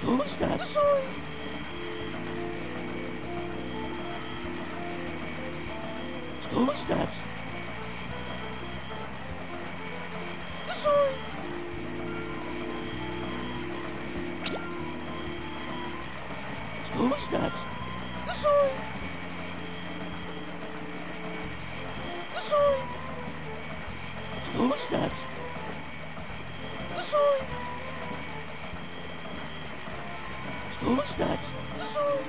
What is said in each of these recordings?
Who's that? Sorry. Who's that? Sorry. Who's that? Sorry. Sorry. Who's that? Sorry. Who's that? Sorry.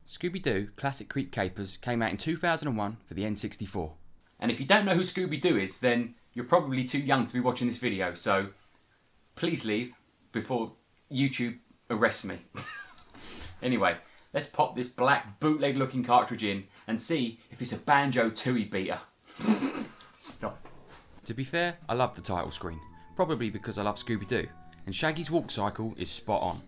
Scooby-Doo Classic Creep Capers came out in 2001 for the N64. And if you don't know who Scooby-Doo is, then you're probably too young to be watching this video, so please leave before YouTube arrests me. Anyway, let's pop this black bootleg looking cartridge in and see if it's a Banjo Tooie beater. It's not. To be fair, I love the title screen, probably because I love Scooby-Doo, and Shaggy's walk cycle is spot on.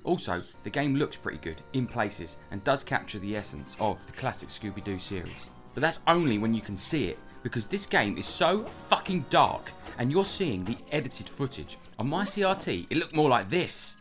Also, the game looks pretty good in places and does capture the essence of the classic Scooby-Doo series. But that's only when you can see it, because this game is so fucking dark and you're seeing the edited footage. On my CRT, it looked more like this.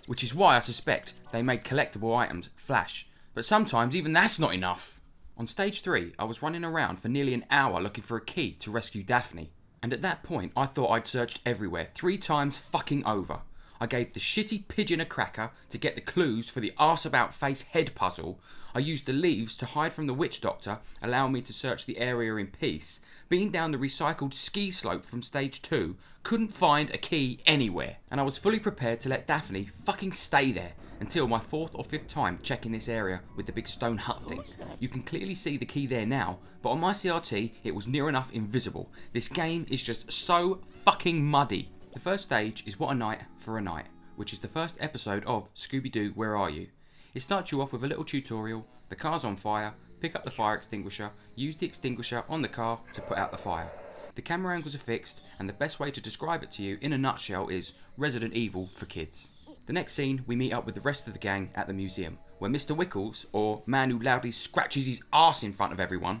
Which is why I suspect they made collectible items flash. But sometimes even that's not enough. On stage 3, I was running around for nearly an hour looking for a key to rescue Daphne. And at that point, I thought I'd searched everywhere 3 times fucking over. I gave the shitty pigeon a cracker to get the clues for the arse-about-face head puzzle. I used the leaves to hide from the witch doctor, allowing me to search the area in peace. Being down the recycled ski slope from stage 2, couldn't find a key anywhere. And I was fully prepared to let Daphne fucking stay there until my 4th or 5th time checking this area with the big stone hut thing. You can clearly see the key there now, but on my CRT it was near enough invisible. This game is just so fucking muddy. The first stage is What a Night for a Night, which is the first episode of Scooby-Doo Where Are You? It starts you off with a little tutorial, the car's on fire, pick up the fire extinguisher, use the extinguisher on the car to put out the fire. The camera angles are fixed, and the best way to describe it to you in a nutshell is Resident Evil for kids. The next scene, we meet up with the rest of the gang at the museum, where Mr. Wickles, or man who loudly scratches his arse in front of everyone,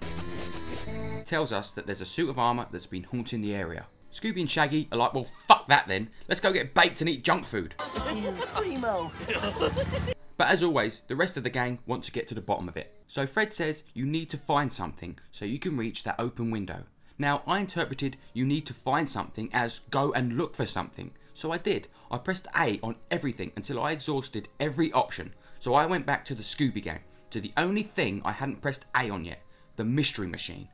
tells us that there's a suit of armour that's been haunting the area. Scooby and Shaggy are like, well fuck that then, let's go get baked and eat junk food. Primo. But as always, the rest of the gang want to get to the bottom of it. So Fred says you need to find something so you can reach that open window. Now I interpreted you need to find something as go and look for something. So I did. I pressed A on everything until I exhausted every option. So I went back to the Scooby gang, to the only thing I hadn't pressed A on yet, the mystery machine.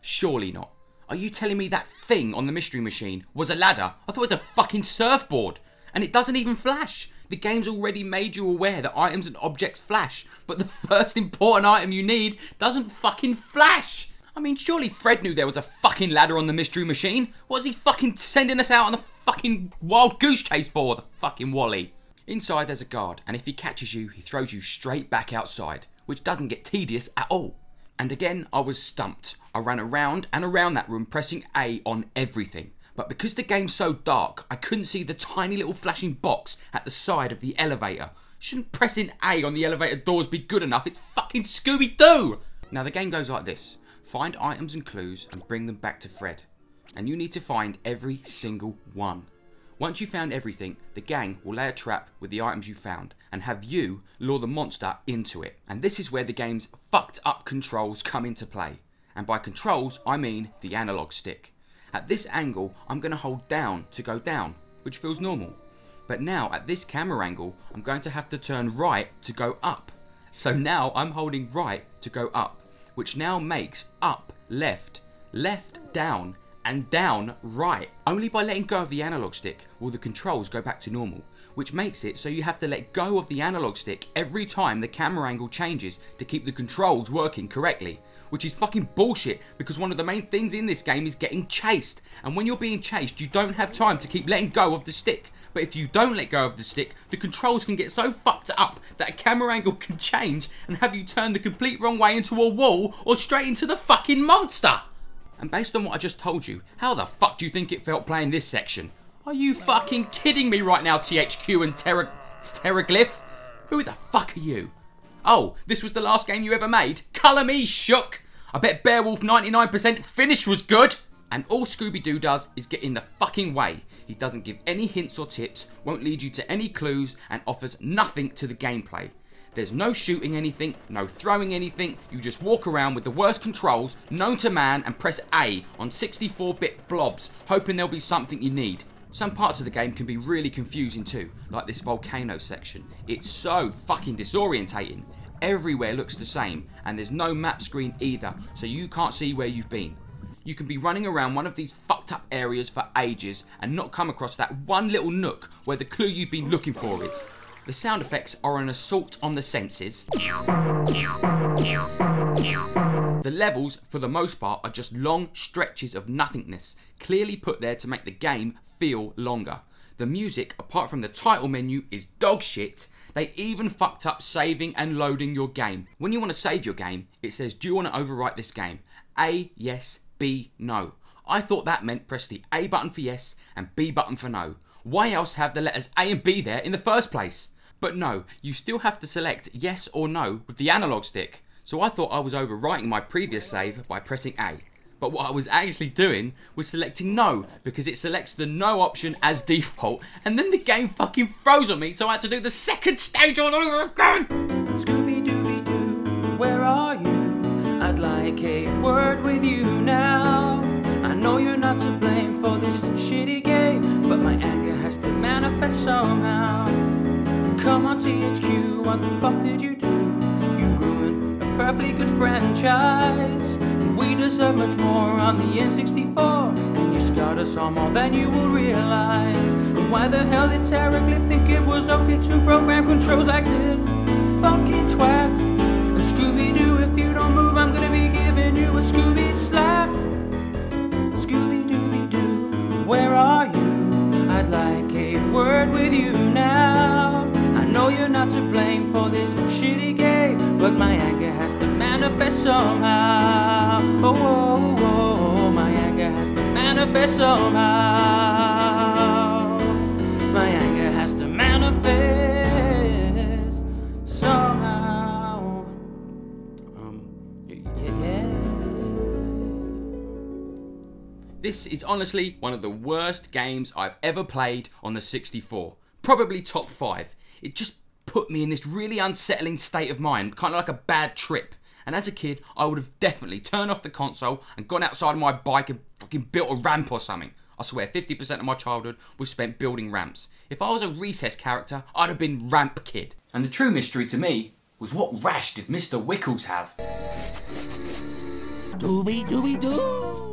Surely not. Are you telling me that thing on the mystery machine was a ladder? I thought it was a fucking surfboard. And it doesn't even flash. The game's already made you aware that items and objects flash, but the first important item you need doesn't fucking flash. I mean, surely Fred knew there was a fucking ladder on the mystery machine. What is he fucking sending us out on a fucking wild goose chase for, the fucking Wally? Inside there's a guard, and if he catches you, he throws you straight back outside, which doesn't get tedious at all. And again, I was stumped. I ran around and around that room pressing A on everything. But because the game's so dark, I couldn't see the tiny little flashing box at the side of the elevator. Shouldn't pressing A on the elevator doors be good enough? It's fucking Scooby-Doo! Now the game goes like this. Find items and clues and bring them back to Fred. And you need to find every single one. Once you've found everything, the gang will lay a trap with the items you found and have you lure the monster into it. And this is where the game's fucked up controls come into play. And by controls, I mean the analog stick. At this angle, I'm going to hold down to go down, which feels normal. But now at this camera angle, I'm going to have to turn right to go up. So now I'm holding right to go up, which now makes up, left, left, down, and down, right. Only by letting go of the analog stick will the controls go back to normal, which makes it so you have to let go of the analog stick every time the camera angle changes to keep the controls working correctly. Which is fucking bullshit, because one of the main things in this game is getting chased. And when you're being chased, you don't have time to keep letting go of the stick. But if you don't let go of the stick, the controls can get so fucked up that a camera angle can change and have you turn the complete wrong way into a wall or straight into the fucking monster. And based on what I just told you, how the fuck do you think it felt playing this section? Are you fucking kidding me right now, THQ and Terraglyph? Who the fuck are you? Oh, this was the last game you ever made? colour me shook. I bet Beowulf 99% finished was good. And all Scooby-Doo does is get in the fucking way. He doesn't give any hints or tips, won't lead you to any clues, and offers nothing to the gameplay. There's no shooting anything, no throwing anything, you just walk around with the worst controls known to man and press A on 64-bit blobs, hoping there'll be something you need. Some parts of the game can be really confusing too, like this volcano section. It's so fucking disorientating. Everywhere looks the same, and there's no map screen either, so you can't see where you've been. You can be running around one of these fucked up areas for ages and not come across that one little nook where the clue you've been looking for is. The sound effects are an assault on the senses. The levels, for the most part, are just long stretches of nothingness, clearly put there to make the game feel longer. The music, apart from the title menu, is dog shit. They even fucked up saving and loading your game. When you want to save your game, it says, do you want to overwrite this game? A, yes, B, no. I thought that meant press the A button for yes and B button for no. Why else have the letters A and B there in the first place? But no, you still have to select yes or no with the analog stick. So I thought I was overwriting my previous save by pressing A. But what I was actually doing was selecting no, because it selects the no option as default, and then the game fucking froze on me, so I had to do the second stage all over again! Scooby-Dooby-Doo, where are you? I'd like a word with you now. I know you're not to blame for this shitty game, but my anger has to manifest somehow. Come on THQ, what the fuck did you do? You ruined a perfectly good franchise. We deserve much more on the N64, and you scarred us on more than you will realize. And why the hell did Terraglyph think it was okay to program controls like this? Fucking twats. And Scooby-Doo, if you don't move, I'm gonna be giving you a Scooby slap. Scooby-Dooby-Doo, where are you? I'd like a word with you now. I know you're not to blame for this shitty game, but my anger has to manifest somehow. Oh, oh, oh, my anger has to manifest somehow. My anger has to manifest somehow. Yeah. This is honestly one of the worst games I've ever played on the 64. Probably top 5. It just put me in this really unsettling state of mind, kind of like a bad trip. And as a kid, I would have definitely turned off the console and gone outside on my bike and fucking built a ramp or something. I swear, 50% of my childhood was spent building ramps. If I was a recess character, I'd have been Ramp Kid. And the true mystery to me was, what rash did Mr. Wickles have? Dooby-dooby-doo!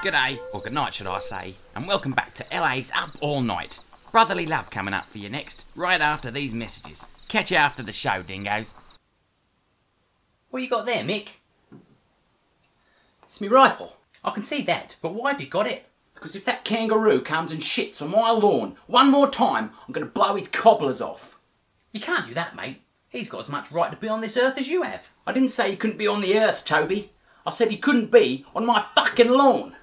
G'day, or good night should I say, and welcome back to LA's Up All Night. Brotherly love coming up for you next, right after these messages. Catch you after the show, dingoes. What you got there, Mick? It's me rifle. I can see that, but why have you got it? Because if that kangaroo comes and shits on my lawn one more time, I'm going to blow his cobblers off. You can't do that, mate. He's got as much right to be on this earth as you have. I didn't say he couldn't be on the earth, Toby. I said he couldn't be on my fucking lawn.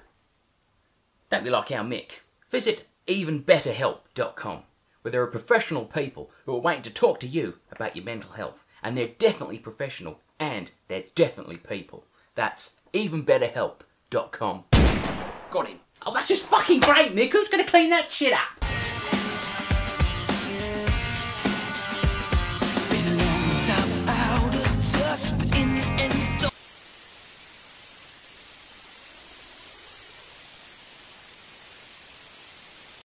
Don't be like our Mick. Visit evenbetterhelp.com, where there are professional people who are waiting to talk to you about your mental health. And they're definitely professional, and they're definitely people. That's evenbetterhelp.com. got him. Oh, that's just fucking great, Mick. Who's going to clean that shit up?